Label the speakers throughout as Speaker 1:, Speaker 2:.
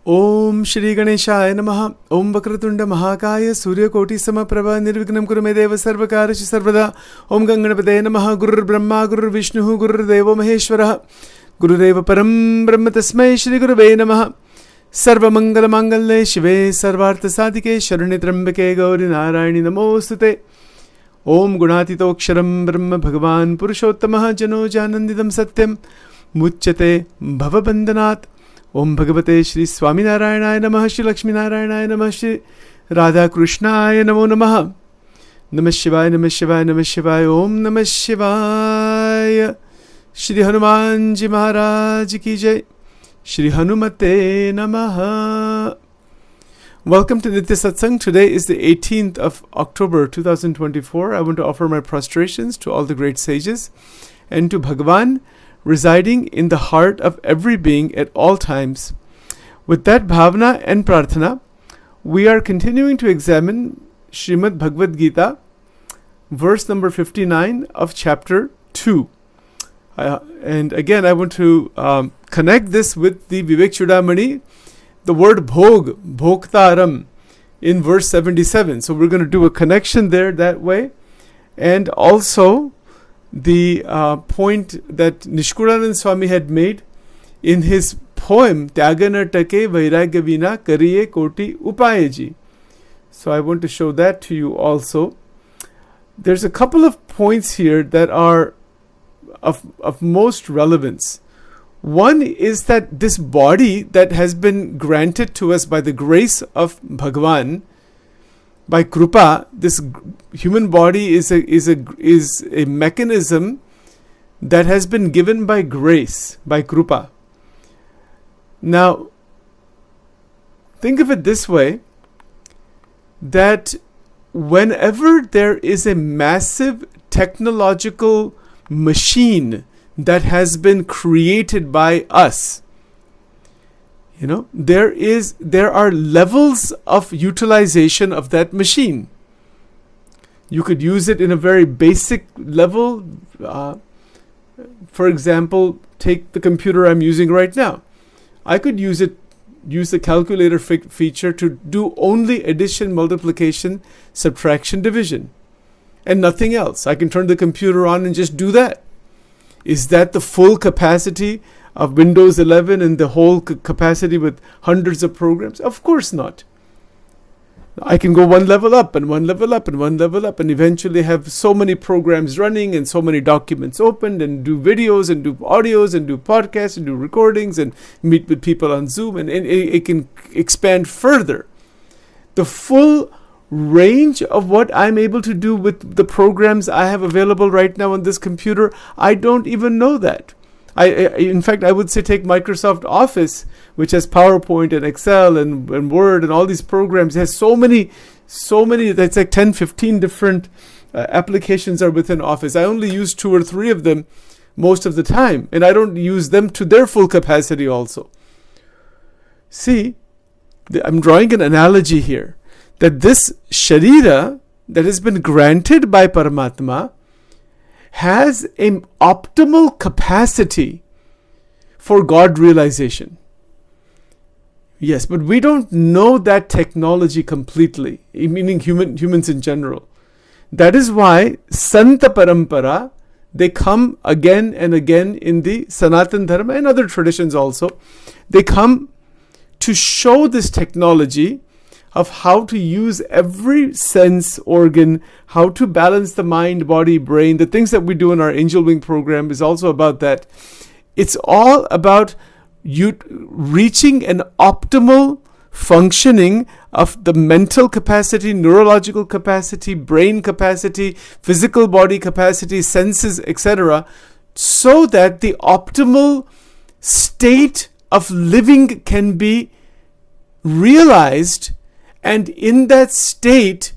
Speaker 1: Om Shri Ganeshaya Namaha. Om Vakratunda Mahakaya Surya Koti Samaprabha Nirvignam Kurumedeva Sarvakarashi Sarvada. Om Ganganapade Namaha. Gurur Brahma Gurur Vishnu Gurur Deva Maheshwara. Gurudeva Param Brahma Tasmai Shri Guruve Namaha. Sarva Mangala Mangalle Shive Sarvartha Sadike Sharani Trambake Gauri Narayani Namostute. Om Gunatito Ksharam Brahma Bhagavan Purushottamah Jano Janandidam Satyam Muchyate Bhavabandanat. Om Bhagavate Shri Swaminarayanaya Namaha Shri Lakshminarayanaya Namaha Shri Radha Krishnaya Namo Namaha. Namah Shivaya Namah Shivaya Namah Shivaya Om Namah Shivaya. Shri Hanuman Ji Maharaj Ki Jai. Shri Hanumate Namaha. Welcome to Nitya Satsang. Today is the 18th of October 2024. I want to offer my prostrations to all the great sages and to Bhagavan residing in the heart of every being at all times. With that bhavana and prarthana, we are continuing to examine Srimad Bhagavad Gita, verse number 59 of chapter 2. And again, I want to connect this with the Vivek Chudamani, the word bhog, bhoktaram, in verse 77. So we're going to do a connection there that way. And also the point that Nishkulanand Swami had made in his poem Tyagana Take Vairagya Vina Kariye Koti Upayaji. So I want to show that to you also. There's a couple of points here that are of most relevance. One is that this body that has been granted to us by the grace of Bhagavan, by Krupa, this human body is a mechanism that has been given by grace, by Krupa. Now, think of it this way, that whenever there is a massive technological machine that has been created by us, there are levels of utilization of that machine. You could use it in a very basic level. For example, take the computer I'm using right now. I could use the calculator feature to do only addition, multiplication, subtraction, division, and nothing else. I can turn the computer on and just do that. Is that the full capacity of Windows 11 and the whole capacity with hundreds of programs? Of course not. I can go one level up and one level up and one level up and eventually have so many programs running and so many documents opened and do videos and do audios and do podcasts and do recordings and meet with people on Zoom, and it can expand further. The full range of what I'm able to do with the programs I have available right now on this computer, I don't even know that. In fact, I would say take Microsoft Office, which has PowerPoint and Excel and Word and all these programs. It has so many, that's like 10, 15 different applications are within Office. I only use 2 or 3 of them most of the time, and I don't use them to their full capacity also. See, I'm drawing an analogy here, that this Sharira that has been granted by Paramatma has an optimal capacity for God realization. Yes, but we don't know that technology completely, meaning humans in general. That is why Santa Parampara, they come again and again in the Sanatan Dharma and other traditions also. They come to show this technology of how to use every sense organ, how to balance the mind, body, brain. The things that we do in our Angel Wing program is also about that. It's all about you reaching an optimal functioning of the mental capacity, neurological capacity, brain capacity, physical body capacity, senses, etc., so that the optimal state of living can be realized. And in that state,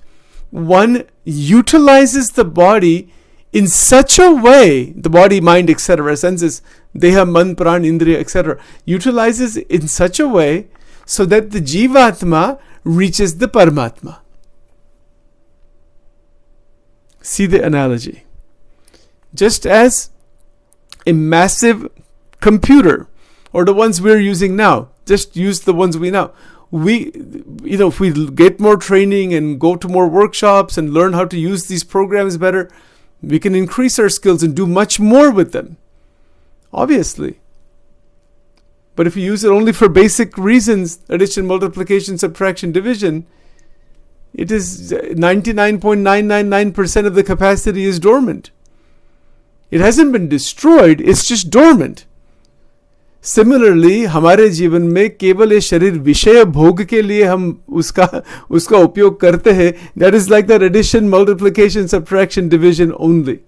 Speaker 1: one utilizes the body in such a way, the body, mind, etc., senses, deha, man, pran, indriya, etc., utilizes in such a way so that the Jivatma reaches the Paramatma. See the analogy. Just as a massive computer or the ones we're using now. Just use the ones we know. If we get more training and go to more workshops and learn how to use these programs better, we can increase our skills and do much more with them. Obviously. But if you use it only for basic reasons, addition, multiplication, subtraction, division, it is 99.999% of the capacity is dormant. It hasn't been destroyed, it's just dormant. Similarly, हमारे जीवन में केवल ये शरीर विषय भोग के लिए हम उसका उपयोग करते हैं. That is like that addition, multiplication, subtraction, division only.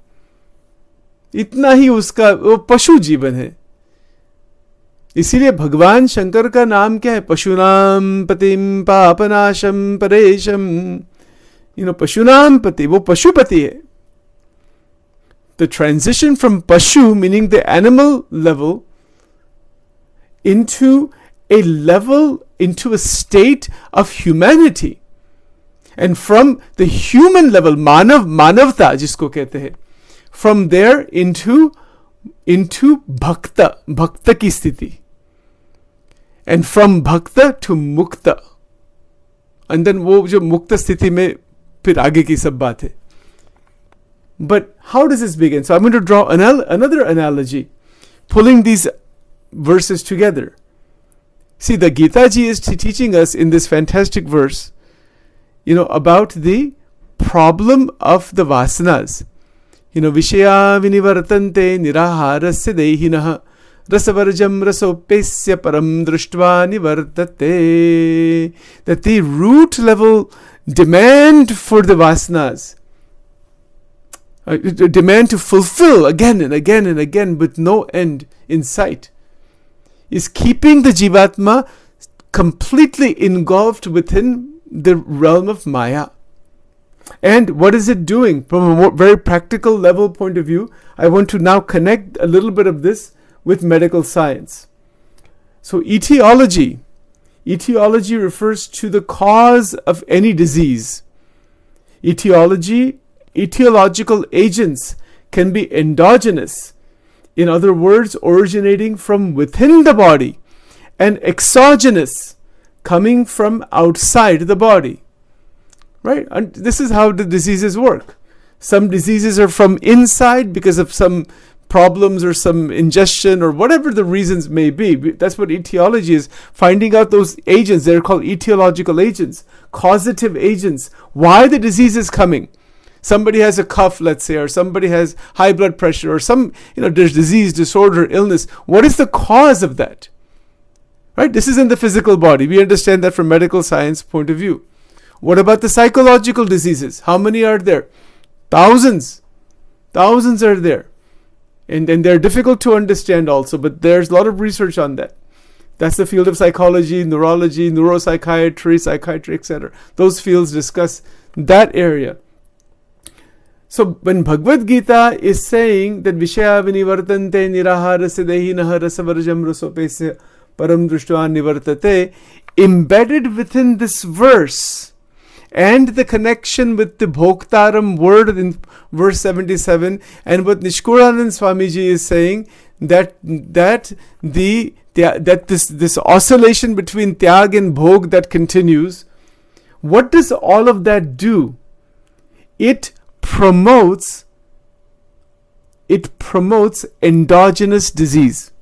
Speaker 1: इतना ही उसका वो पशु जीवन है. इसीलिए भगवान शंकर का नाम क्या है? पशुनाम पतिम पापनाशम परेशम. पशुनाम पति, वो पशुपति है. The transition from pashu, meaning the animal level, into a state of humanity, and from the human level, manavta जिसको कहते हैं, from there into bhakta की स्थिति, and from bhakta to mukta, and then वो जो मुक्त स्थिति में फिर आगे की सब बात है. But how does this begin? So I'm going to draw another analogy, pulling these verses together. See, the Gita Ji is teaching us in this fantastic verse, about the problem of the vasanas. Vishaya vinivartante niraharasya dehinah rasavarjam rasopesya param drushtva nivartate. That the root level demand for the vasanas, demand to fulfill again and again and again with no end in sight, is keeping the Jivatma completely engulfed within the realm of Maya. And what is it doing? From a more very practical level point of view, I want to now connect a little bit of this with medical science. So etiology refers to the cause of any disease. Etiological agents can be endogenous, in other words, originating from within the body, and exogenous, coming from outside the body. Right? And this is how the diseases work. Some diseases are from inside because of some problems or some ingestion or whatever the reasons may be. That's what etiology is. Finding out those agents, they're called etiological agents, causative agents. Why the disease is coming. Somebody has a cough, let's say, or somebody has high blood pressure, or some, there's disease, disorder, illness. What is the cause of that? Right? This is in the physical body. We understand that from medical science point of view. What about the psychological diseases? How many are there? Thousands. Thousands are there. And they're difficult to understand also, but there's a lot of research on that. That's the field of psychology, neurology, neuropsychiatry, psychiatry, etc. Those fields discuss that area. So when Bhagavad Gita is saying that Vishaya vinivartante niraharasya dehinah rasavarjam rasopesya param drushtva nivartate, embedded within this verse and the connection with the Bhoktaram word in verse 77, and what Nishkuranand Swamiji is saying, that this oscillation between Tyag and Bhog that continues, what does all of that do? It promotes endogenous disease.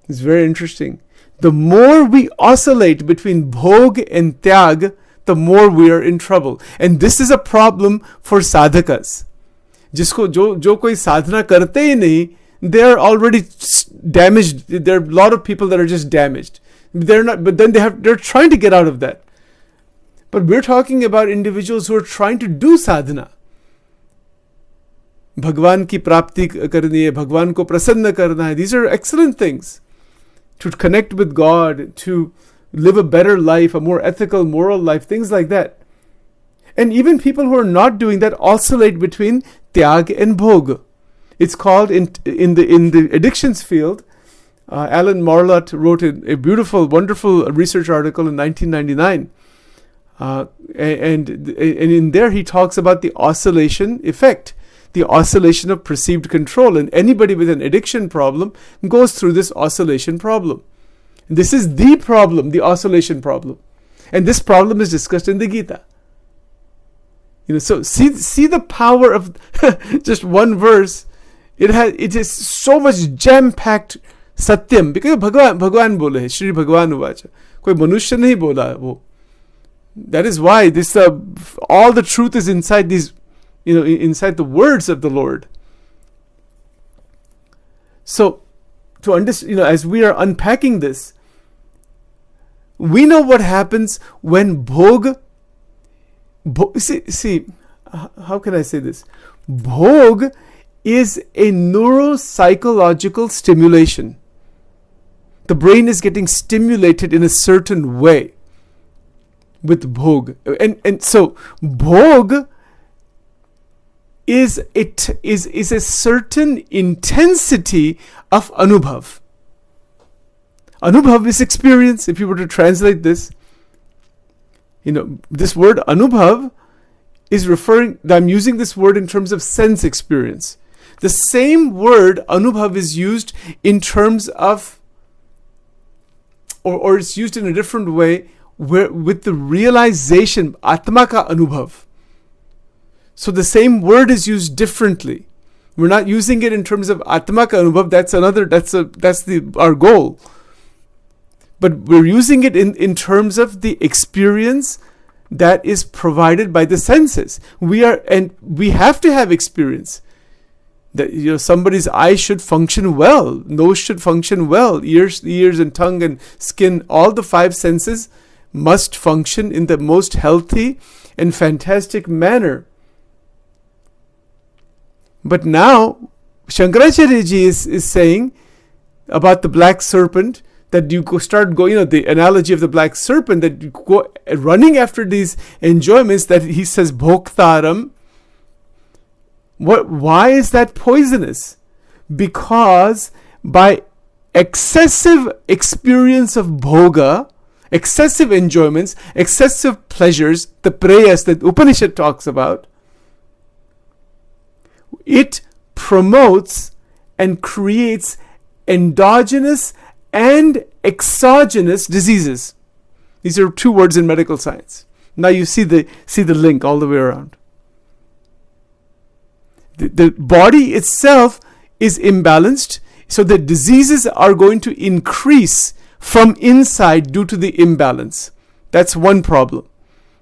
Speaker 1: It's very interesting. The more we oscillate between bhog and tyag, the more we are in trouble. And this is a problem for sadhakas. जिसको जो कोई साधना करते ही नहीं, they are already damaged. There are a lot of people that are just damaged. They're not, but then they're trying to get out of that. But we're talking about individuals who are trying to do sadhana. भगवान की प्राप्ति करनी है, भगवान को प्रसन्न करना है. These are excellent things. To connect with God, to live a better life, a more ethical, moral life, things like that. And even people who are not doing that oscillate between tyag and bhog. It's called in the addictions field. Alan Marlott wrote a beautiful, wonderful research article in 1999. And in there he talks about the oscillation effect. the oscillation of perceived control. And anybody with an addiction problem goes through this oscillation problem. This is the problem, the oscillation problem. And this problem is discussed in the Gita. So see the power of just one verse. It is so much jam-packed satyam. Because Bhagwan bole hai, Shri Bhagwan uvacha. Koi manushya nahi bola wo. That is why this all the truth is inside these, inside the words of the Lord. So to understand, as we are unpacking this, we know what happens when bhog. See, how can I say this? Bhog is a neuropsychological stimulation. The brain is getting stimulated in a certain way with bhog. And so bhog is a certain intensity of anubhav. Anubhav is experience. If you were to translate this, this word anubhav is referring, I'm using this word in terms of sense experience. The same word anubhav is used in terms of, or it's used in a different way, where with the realization, atma ka anubhav. So the same word is used differently. We're not using it in terms of atma ka anubhav. That's our goal. But we're using it in terms of the experience that is provided by the senses. We have to have experience. That somebody's eye should function well, nose should function well, ears and tongue and skin, all the five senses must function in the most healthy and fantastic manner. But now Shankaracharya ji is saying about the black serpent, that you start going, the analogy of the black serpent, that you go running after these enjoyments, that he says bhoktaram. Why is that poisonous? Because by excessive experience of bhoga, excessive enjoyments, excessive pleasures, the prayas that Upanishad talks about, it promotes and creates endogenous and exogenous diseases. These are two words in medical science. Now you see the link all the way around. The body itself is imbalanced, so the diseases are going to increase from inside due to the imbalance. That's one problem.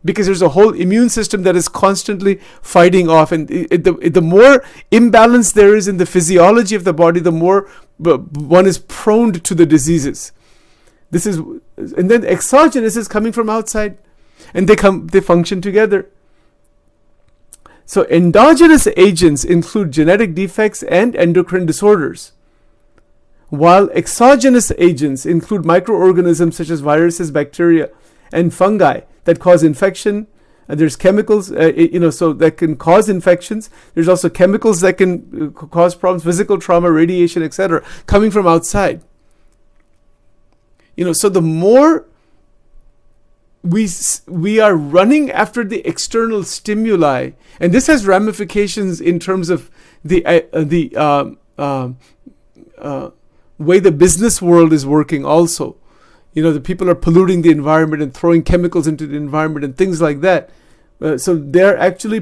Speaker 1: Because there's a whole immune system that is constantly fighting off, and the more imbalance there is in the physiology of the body, the more one is prone to the diseases. And then exogenous is coming from outside, and they function together. So endogenous agents include genetic defects and endocrine disorders, while exogenous agents include microorganisms such as viruses, bacteria, and fungi that cause infection. And there's chemicals, so that can cause infections. There's also chemicals that can cause problems, physical trauma, radiation, etc., coming from outside. So the more we are running after the external stimuli, and this has ramifications in terms of the way the business world is working also. The people are polluting the environment and throwing chemicals into the environment and things like that. So they're actually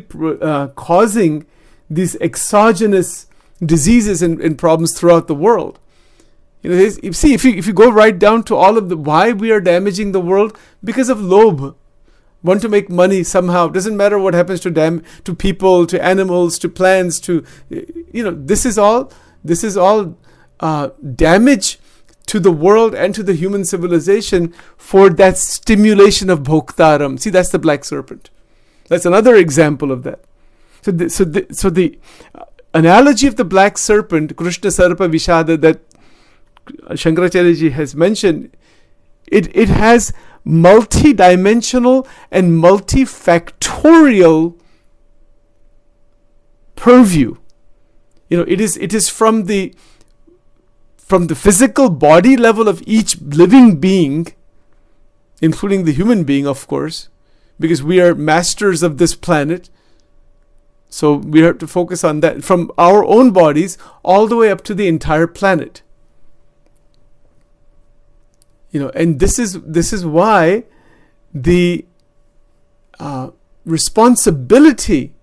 Speaker 1: causing these exogenous diseases and problems throughout the world. See, if you go right down to all of why we are damaging the world, because of lobh, want to make money somehow. Doesn't matter what happens to people, to animals, to plants, to this is all damage to the world and to the human civilization for that stimulation of bhoktaram. See, that's the black serpent. That's another example of that. So the analogy of the black serpent, Krishna Sarpa Vishada, that Shankaracharya ji has mentioned, it has multi-dimensional and multifactorial purview. It is from the physical body level of each living being, including the human being, of course, because we are masters of this planet. So we have to focus on that from our own bodies all the way up to the entire planet. And this is why the responsibility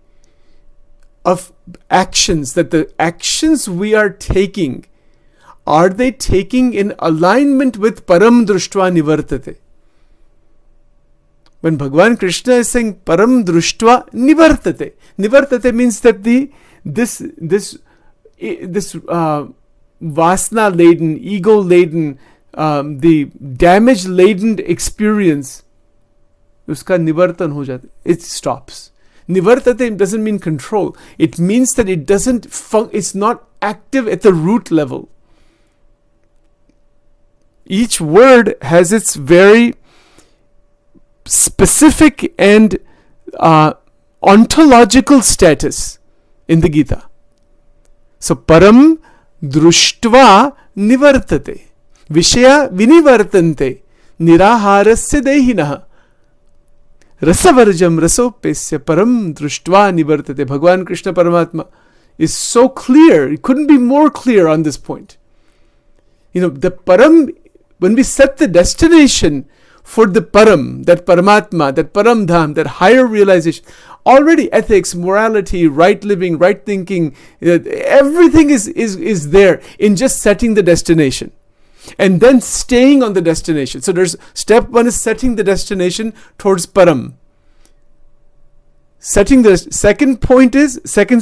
Speaker 1: of actions, that the actions we are taking, are they taking in alignment with param drushtva nivartate? When Bhagavan Krishna is saying param drushtva nivartate, nivartate means that this vasana laden, ego laden, the damage laden experience, uska nivartan ho jata, it stops. Nivartate doesn't mean control. It means that it doesn't it's not active at the root level. Each word has its very specific and ontological status in the Gita. So param drushtva nivartate, vishaya vinivartante, niraharasya dehinah, rasavarjam rasopesya param drushtva nivartate. Bhagavan Krishna Paramatma is so clear. It couldn't be more clear on this point. The param, when we set the destination for the param, that paramatma, that param dham, that higher realization, already ethics, morality, right living, right thinking, everything is there in just setting the destination and then staying on the destination. So there's step one is setting the destination towards param. Setting the second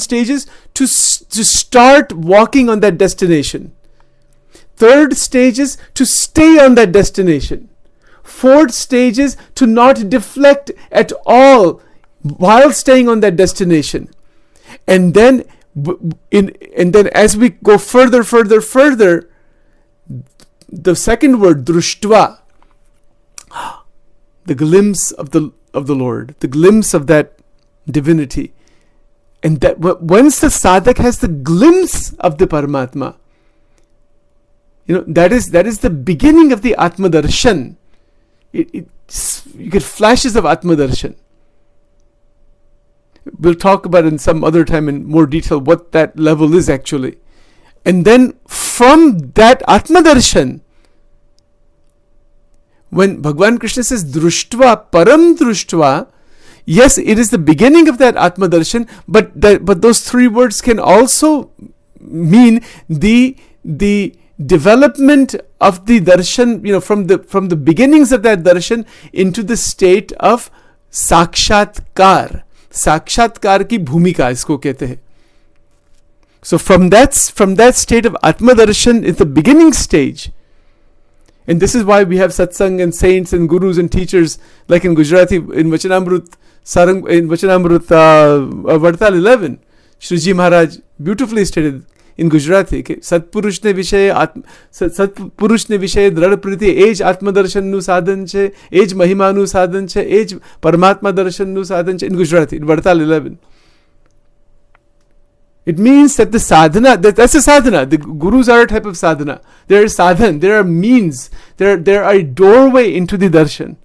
Speaker 1: stage is to start walking on that destination. Third stage is to stay on that destination. Fourth stage is to not deflect at all while staying on that destination. And then as we go further, the second word, drushtva, the glimpse of the Lord, the glimpse of that divinity. And that once the sadhak has the glimpse of the Paramatma, that is the beginning of the Atma Darshan. You get flashes of Atma Darshan. We'll talk about in some other time in more detail what that level is actually. And then from that Atma Darshan, when Bhagavan Krishna says drushtva, param drushtva, yes, it is the beginning of that Atma Darshan, but those three words can also mean the development of the darshan, from the beginnings of that darshan into the state of sakshatkar. Sakshatkar ki bhumika isko kehte hai. So from that state of Atma Darshan is the beginning stage. And this is why we have satsang and saints and gurus and teachers, like in Gujarati, in Vachanamrut, Vartal 11, Shriji Maharaj beautifully stated in Gujarati, Satpurush ne vishay drad priti, ej Atma Darshan nu sadhan che, ej Mahima nu sadhan che, ej Paramatma Darshan nu sadhan che, in Gujarati, in Vartal 11. It means that the sadhana, that's a sadhana. The gurus are a type of sadhana. There is sadhan, there are means, there are a doorway into the darshan.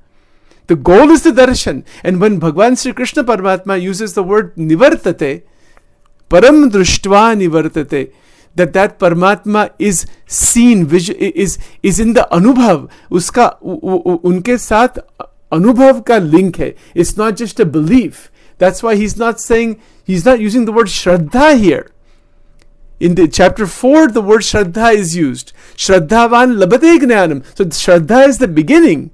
Speaker 1: The goal is the darshan. And when Bhagavan Sri Krishna Paramatma uses the word nivartate, param drushtva nivartate, that Paramatma is seen, is in the anubhav. Uska unke saath anubhav ka link hai. It's not just a belief. That's why he's not using the word Shraddha here. In the chapter 4, the word Shraddha is used. Shraddhavan labate gnanam. So Shraddha is the beginning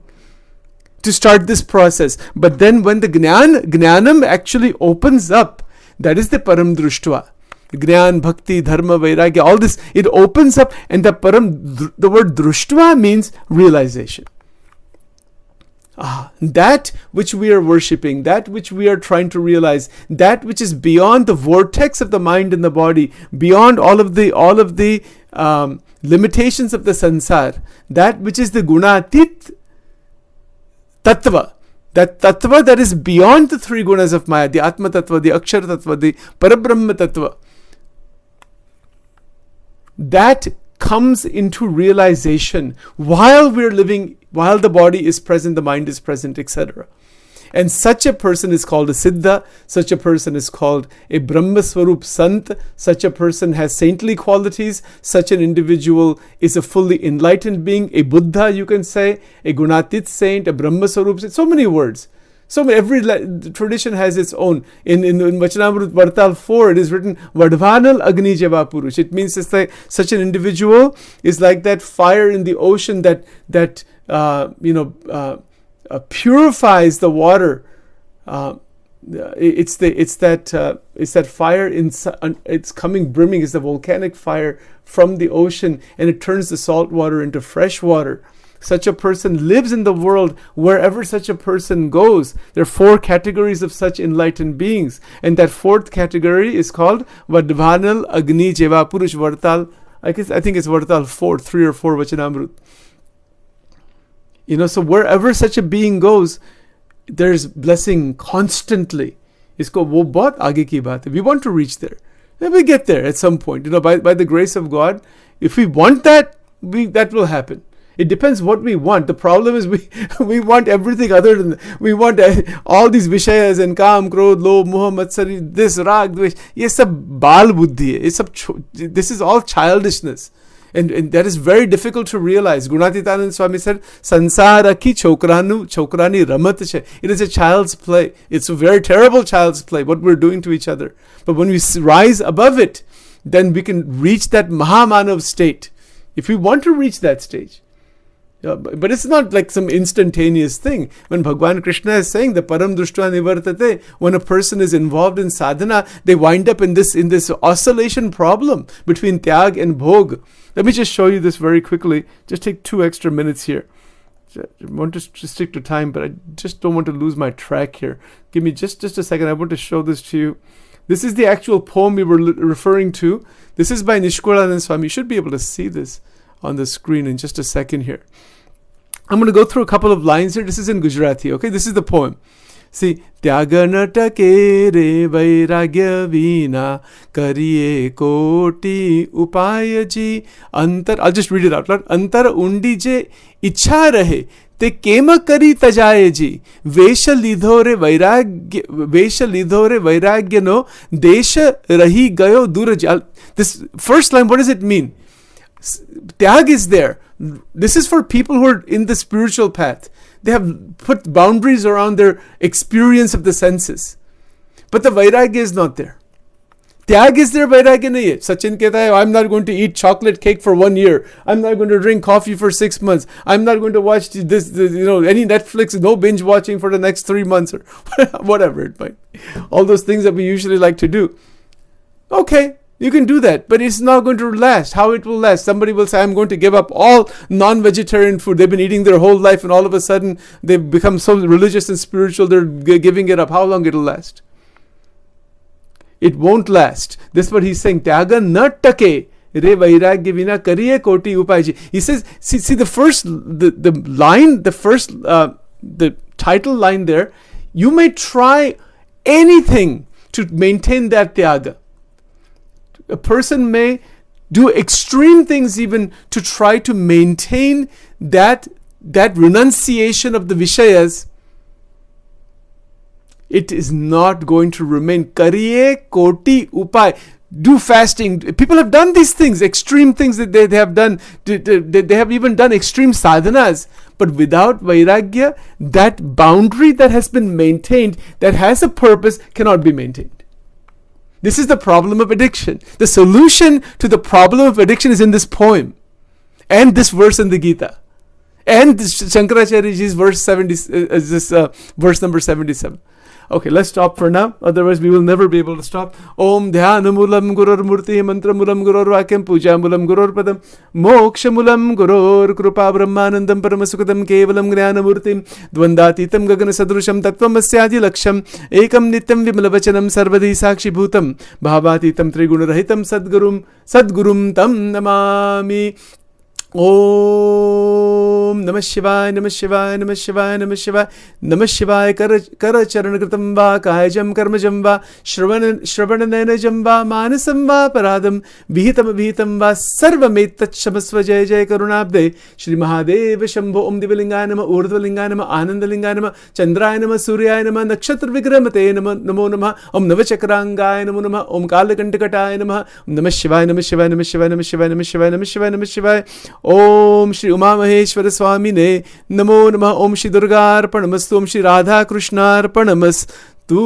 Speaker 1: to start this process. But then when the gnanam actually opens up, that is the param drushtva. Gnan, bhakti, dharma, vairagya, all this, it opens up, and the word drushtva means realization. That which we are worshipping, that which we are trying to realize, that which is beyond the vortex of the mind and the body, beyond all of the limitations of the sansar, that which is the gunatit tattva, that tattva that is beyond the three gunas of Maya, the Atma tattva, the Akshar tattva, the Parabrahma tattva, that comes into realization while we're living, while the body is present, the mind is present, etc. And such a person is called a Siddha. Such a person is called a Brahma Swarup Sant. Such a person has saintly qualities. Such an individual is a fully enlightened being, a Buddha, you can say, a Gunatit saint, a Brahma Swarup saint. So many words. So every tradition has its own. In Vachanamrut Vartal 4, it is written, Vadvanal Agni Java Purush. It means it's like such an individual is like that fire in the ocean that purifies the water. It's that fire it's coming brimming. It's the volcanic fire from the ocean, and it turns the salt water into fresh water. Such a person lives in the world wherever such a person goes. There are 4 categories of such enlightened beings. And that 4th category is called Vadvanal Agni Jeva Purush Vartal. I think it's Vartal 4, 3 or 4 Vachanamrut. So wherever such a being goes, there's blessing constantly. Isko wo bahut aage ki baat hai. We want to reach there. And we get there at some point. By the grace of God, if we want that, that will happen. It depends what we want. The problem is we want everything other than we want all these vishayas and kam, krodh, lobh, moh, matsari, this rag, dvesh. Ye sab bal buddhi hai. This is all childishness. And that is very difficult to realize. Gunatitanand Swami said, Sansara ki chokrani ramat che. It is a child's play. It's a very terrible child's play, what we're doing to each other. But when we rise above it, then we can reach that Mahamanav state. If we want to reach that stage. But it's not like some instantaneous thing. When Bhagwan Krishna is saying the param drishtva nivartate, when a person is involved in sadhana, they wind up in this oscillation problem between tyag and bhog. Let me just show you this very quickly. Just take 2 extra minutes here. I want to stick to time, but I just don't want to lose my track here. Give me just a second. I want to show this to you. This is the actual poem we were referring to. This is by Nishkulanand Swami. You should be able to see this on the screen in just a second here. I'm going to go through a couple of lines here. This is in Gujarati, okay? This is the poem. See, Tyaga natake re vairagya veena kariye koti upaya ji antar. I'll just read it out loud. Antar undi je ichha rahe te kema kari tajaye ji vesha lidhore vairagya no desha rahi gayo duraj. This first line, what does it mean? Tyag is there. This is for people who are in the spiritual path. They have put boundaries around their experience of the senses. But the vairagya is not there. Tyag is there, vairagya nahi hai. Sachin kehta hai, I'm not going to eat chocolate cake for 1 year. I'm not going to drink coffee for 6 months. I'm not going to watch any Netflix, no binge watching for the next 3 months or whatever it might be. All those things that we usually like to do. Okay. You can do that, but it's not going to last. How it will last? Somebody will say, I'm going to give up all non-vegetarian food. They've been eating their whole life, and all of a sudden they've become so religious and spiritual, they're giving it up. How long it'll last? It won't last. This is what he's saying. Tyaga na take re vairagya vina kariye koti upayji. He says, see the first, the line, the title line there, you may try anything to maintain that tyaga. A person may do extreme things even to try to maintain that renunciation of the Vishayas. It is not going to remain. Kariye koti upay. Do fasting. People have done these things, extreme things that they have done. They have even done extreme sadhanas. But without vairagya, that boundary that has been maintained, that has a purpose, cannot be maintained. This is the problem of addiction. The solution to the problem of addiction is in this poem and this verse in the Gita and Shankaracharya ji's verse verse number 77. Okay, let's stop for now. Otherwise, we will never be able to stop. Om Dhyanamulam Gurur Murti Mantramulam Gurur Vakyam Pujamulam Gurur Padam Mokshamulam Gurur Krupa Brahmanandam Paramasukadam Kevalam Jnanamurtim Dvandatitam Gagana Sadrusham Tattvamasyaji Laksham Ekam Nityam Vimalavachanam Sarvadi Sakshi Bhutam Bhavatitam Trigunarahitam Sadgurum Tam Namami. Om ओम नमः शिवाय नमः शिवाय नमः शिवाय नमः शिवाय नमः शिवाय। कर चरण कृतं वा कायजं कर्मजं वा श्रवणनयनजं वा मानसं वा पराधं विहितं वा सर्वमेतत्क्षमस्व। जय जय करुणाब्दे श्री महादेव शंभो। ओम दिव्यलिंगाय नमः ऊर्ध्वलिंगाय नमः आनंदलिंगाय नमः चंद्राय नमः सूर्याय नमः नक्षत्र विग्रहमते नमो नमः। ओम नवचक्रांगाय नमो नमः। ओम कालकंटकटाय नमः। नमः शिवाय नमः शिवाय नमः शिवाय नमः शिवाय नमः शिवाय नमः शिवाय नमः शिवाय। ओम श्री उमा महेश्वर स्वामिने नमो नमः। ओम श्री दुर्गार्पणमस्तु। ओम श्री राधा कृष्णार्पणमस्तु।